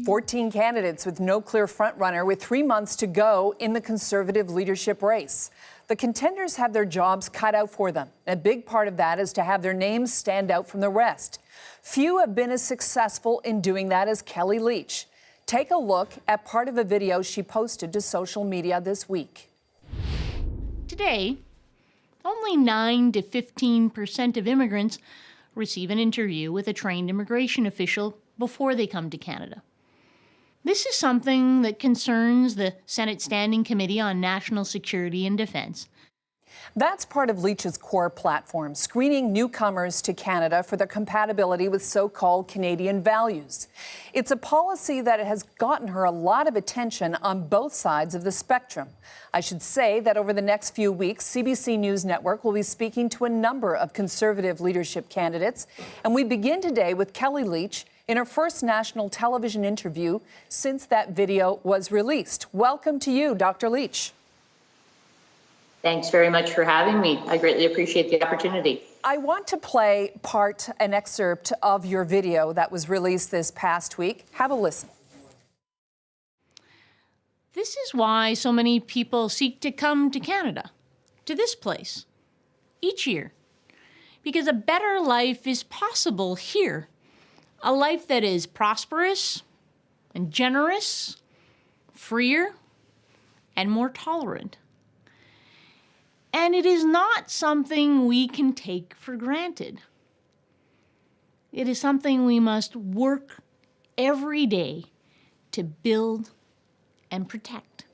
14 candidates with no clear frontrunner with 3 months to go in the Conservative leadership race. The contenders have their jobs cut out for them. A big part of that is to have their names stand out from the rest. Few have been as successful in doing that as Kellie Leitch. Take a look at part of a video she posted to social media this week. Today, only 9 to 15% of immigrants receive an interview with a trained immigration official before they come to Canada. This is something that concerns the Senate Standing Committee on National Security and Defence. That's part of Leitch's core platform, screening newcomers to Canada for their compatibility with so-called Canadian values. It's a policy that has gotten her a lot of attention on both sides of the spectrum. I should say that over the next few weeks, CBC News Network will be speaking to a number of Conservative leadership candidates, and we begin today with Kellie Leitch in her first national television interview since that video was released. Welcome to you, Dr. Leitch. Thanks very much for having me. I greatly appreciate the opportunity. I want to play an excerpt of your video that was released this past week. Have a listen. This is why so many people seek to come to Canada, to this place, each year. Because a better life is possible here. A life that is prosperous and generous, freer and more tolerant. And it is not something we can take for granted. It is something we must work every day to build and protect.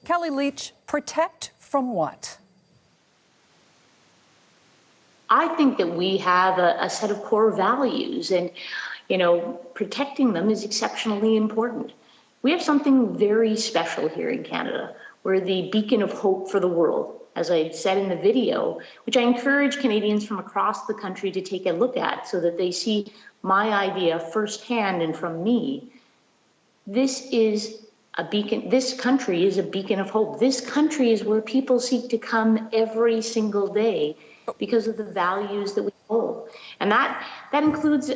Kellie Leitch, protect from what? I think that we have a set of core values, and, protecting them is exceptionally important. We have something very special here in Canada. We're the beacon of hope for the world, as I said in the video, which I encourage Canadians from across the country to take a look at so that they see my idea firsthand and from me. This is a beacon. This country is a beacon of hope. This country is where people seek to come every single day because of the values that we hold. And that includes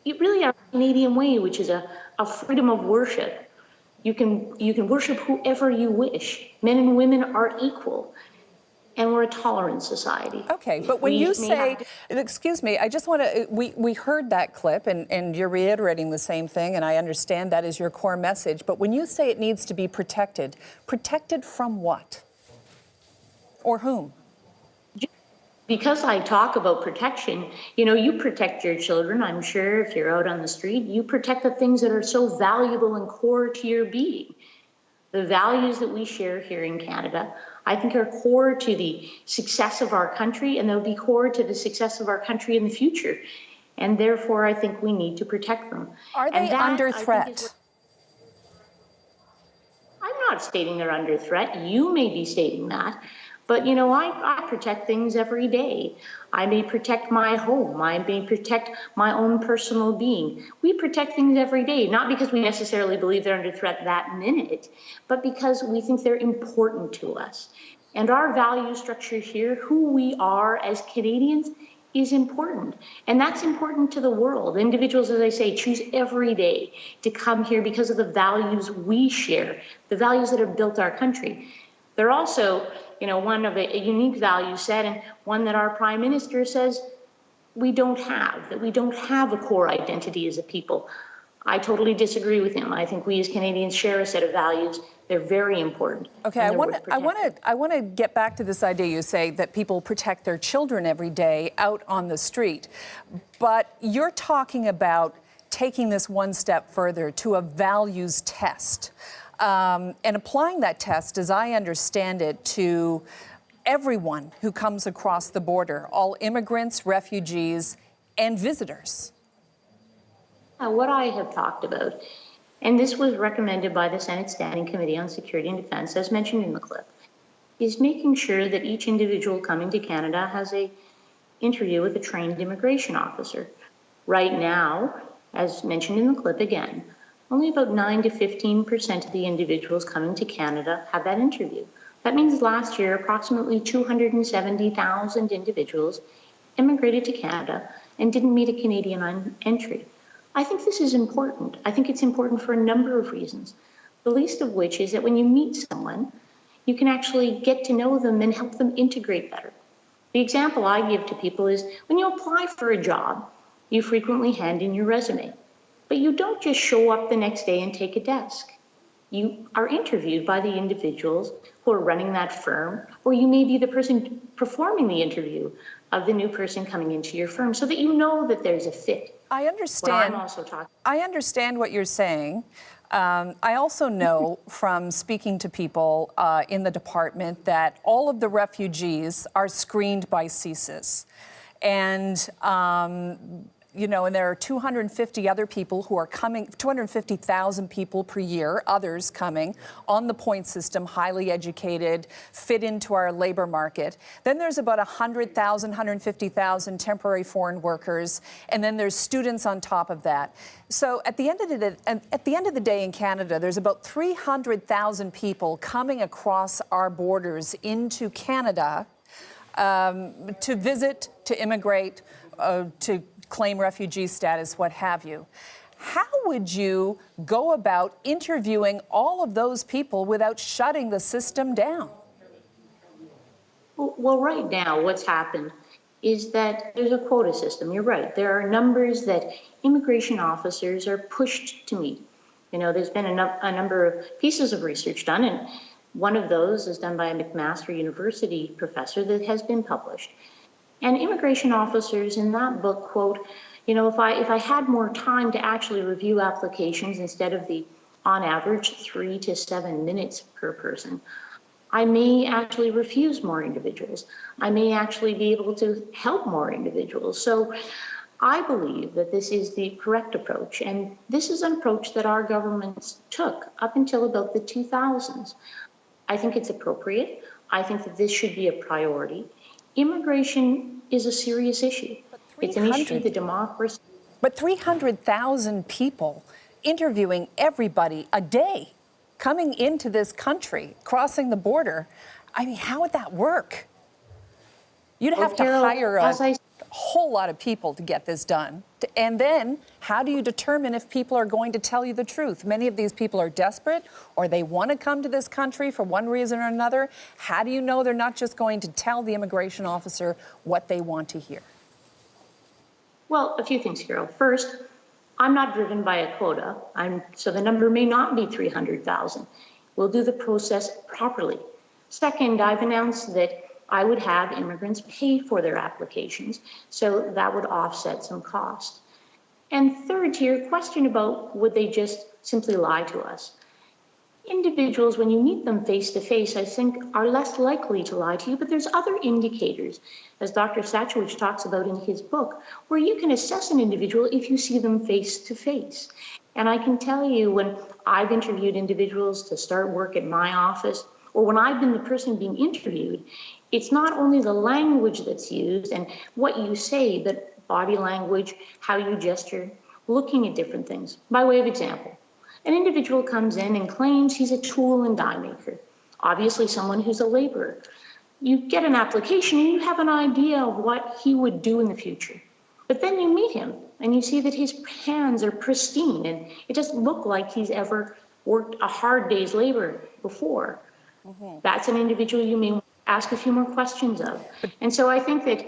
really our Canadian way, which is a freedom of worship. You can worship whoever you wish. Men and women are equal. And we're a tolerant society. Okay, but when you say, excuse me, I just want to, we heard that clip and you're reiterating the same thing, and I understand that is your core message, but when you say it needs to be protected from what? Or whom? Because I talk about protection, you protect your children, I'm sure, if you're out on the street. You protect the things that are so valuable and core to your being. The values that we share here in Canada, I think, are core to the success of our country, and they'll be core to the success of our country in the future. And therefore, I think we need to protect them. Are they under threat? I'm not stating they're under threat. You may be stating that. But, I protect things every day. I may protect my home. I may protect my own personal being. We protect things every day, not because we necessarily believe they're under threat that minute, but because we think they're important to us. And our value structure here, who we are as Canadians, is important. And that's important to the world. Individuals, as I say, choose every day to come here because of the values we share, the values that have built our country. They're also, one of a unique value set, and one that our Prime Minister says we don't have, that we don't have a core identity as a people. I totally disagree with him. I think we as Canadians share a set of values. They're very important. Okay, I want to get back to this idea. You say that people protect their children every day out on the street, but you're talking about taking this one step further to a values test. And applying that test, as I understand it, to everyone who comes across the border, all immigrants, refugees, and visitors. What I have talked about, and this was recommended by the Senate Standing Committee on Security and Defence, as mentioned in the clip, is making sure that each individual coming to Canada has an interview with a trained immigration officer. Right now, as mentioned in the clip again, only about 9 to 15% of the individuals coming to Canada have that interview. That means last year, approximately 270,000 individuals immigrated to Canada and didn't meet a Canadian entry. I think this is important. I think it's important for a number of reasons, the least of which is that when you meet someone, you can actually get to know them and help them integrate better. The example I give to people is when you apply for a job, you frequently hand in your resume, but you don't just show up the next day and take a desk. You are interviewed by the individuals who are running that firm, or you may be the person performing the interview of the new person coming into your firm so that you know that there's a fit. I understand. I understand what you're saying. I also know from speaking to people in the department that all of the refugees are screened by CSIS. And and there are 250 other people who are coming, 250,000 people per year, others coming on the point system, highly educated, fit into our labor market. Then there's about 100,000, 150,000 temporary foreign workers, and then there's students on top of that. So at the end of the day in Canada, there's about 300,000 people coming across our borders into Canada to visit, to immigrate, to claim refugee status, what have you. How would you go about interviewing all of those people without shutting the system down? Well, right now, what's happened is that there's a quota system. You're right. There are numbers that immigration officers are pushed to meet. There's been a number of pieces of research done, and one of those is done by a McMaster University professor that has been published. And immigration officers in that book quote, if I had more time to actually review applications instead of the, on average, 3 to 7 minutes per person, I may actually refuse more individuals. I may actually be able to help more individuals. So I believe that this is the correct approach. And this is an approach that our governments took up until about the 2000s. I think it's appropriate. I think that this should be a priority. Immigration is a serious issue. It's an issue of the democracy. But 300,000 people interviewing everybody a day coming into this country, crossing the border. I mean, how would that work? You'd have to hire a whole lot of people to get this done. And then how do you determine if people are going to tell you the truth? Many of these people are desperate or they want to come to this country for one reason or another. How do you know they're not just going to tell the immigration officer what they want to hear? Well, a few things, Carole. First, I'm not driven by a quota, so the number may not be 300,000. We'll do the process properly. Second, I've announced that I would have immigrants pay for their applications, so that would offset some cost. And third, to your question about would they just simply lie to us? Individuals, when you meet them face to face, I think are less likely to lie to you, but there's other indicators, as Dr. Sachowicz talks about in his book, where you can assess an individual if you see them face to face. And I can tell you when I've interviewed individuals to start work at my office, or when I've been the person being interviewed, it's not only the language that's used and what you say, but body language, how you gesture, looking at different things. By way of example, an individual comes in and claims he's a tool and die maker, obviously someone who's a laborer. You get an application and you have an idea of what he would do in the future. But then you meet him and you see that his hands are pristine and it doesn't look like he's ever worked a hard day's labor before. That's an individual you may ask a few more questions of. And so I think that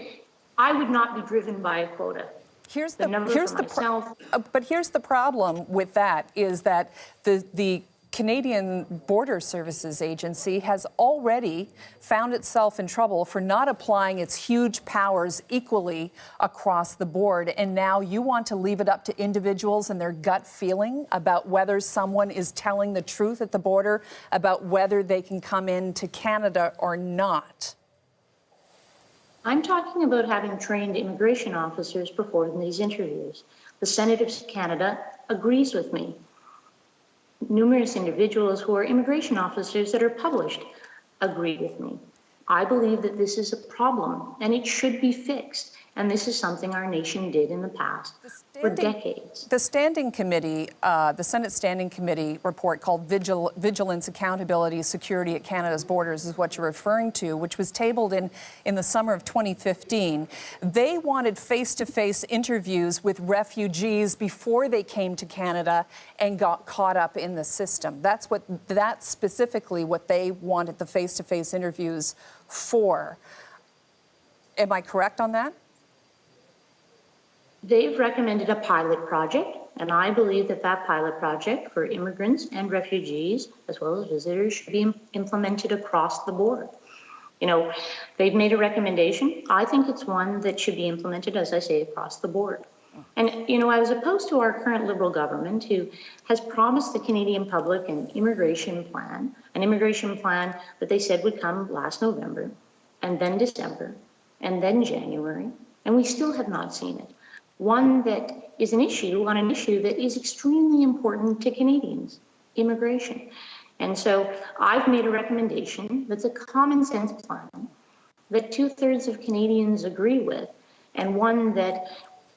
I would not be driven by a quota. But here's the problem with that is that the Canadian Border Services Agency has already found itself in trouble for not applying its huge powers equally across the board. And now you want to leave it up to individuals and their gut feeling about whether someone is telling the truth at the border, about whether they can come into Canada or not. I'm talking about having trained immigration officers perform these interviews. The Senate of Canada agrees with me. Numerous individuals who are immigration officers that are published agree with me. I believe that this is a problem and it should be fixed. And this is something our nation did in the past for decades. The standing committee, the Senate Standing Committee report called Vigilance, Accountability, Security at Canada's Borders is what you're referring to, which was tabled in the summer of 2015. They wanted face-to-face interviews with refugees before they came to Canada and got caught up in the system. That's specifically what they wanted the face-to-face interviews for. Am I correct on that? They've recommended a pilot project, and I believe that that pilot project for immigrants and refugees, as well as visitors, should be implemented across the board. You know, they've made a recommendation. I think it's one that should be implemented, as I say, across the board. And, you know, I was opposed to our current Liberal government, who has promised the Canadian public an immigration plan that they said would come last November, and then December, and then January, and we still have not seen it. One that is an issue on an issue that is extremely important to Canadians, immigration. And so I've made a recommendation that's a common sense plan that 2/3 of Canadians agree with, and one that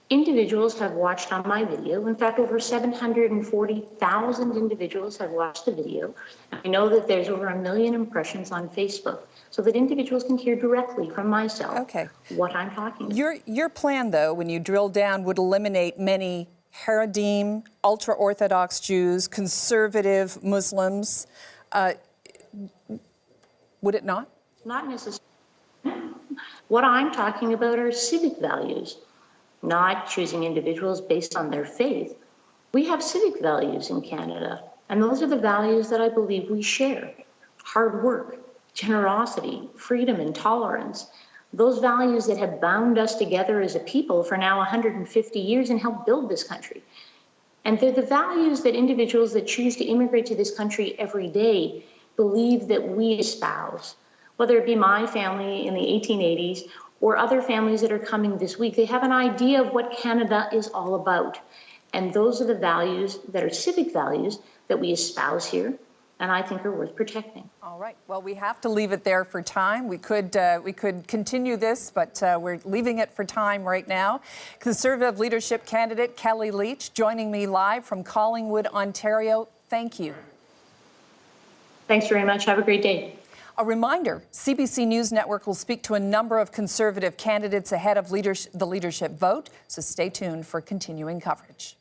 individuals have watched on my video. In fact, over 740,000 individuals have watched the video. I know that there's over 1 million impressions on Facebook, so that individuals can hear directly from myself what I'm talking about. Your plan, though, when you drill down, would eliminate many Haredim, ultra-Orthodox Jews, conservative Muslims. Would it not? Not necessarily. What I'm talking about are civic values, not choosing individuals based on their faith. We have civic values in Canada, and those are the values that I believe we share. Hard work, generosity, freedom, and tolerance. Those values that have bound us together as a people for now 150 years and helped build this country. And they're the values that individuals that choose to immigrate to this country every day believe that we espouse. Whether it be my family in the 1880s or other families that are coming this week, they have an idea of what Canada is all about. And those are the values that are civic values that we espouse here, and I think are worth protecting. All right. Well, we have to leave it there for time. We could continue this, but we're leaving it for time right now. Conservative leadership candidate Kellie Leitch joining me live from Collingwood, Ontario. Thank you. Thanks very much. Have a great day. A reminder, CBC News Network will speak to a number of Conservative candidates ahead of the leadership vote, so stay tuned for continuing coverage.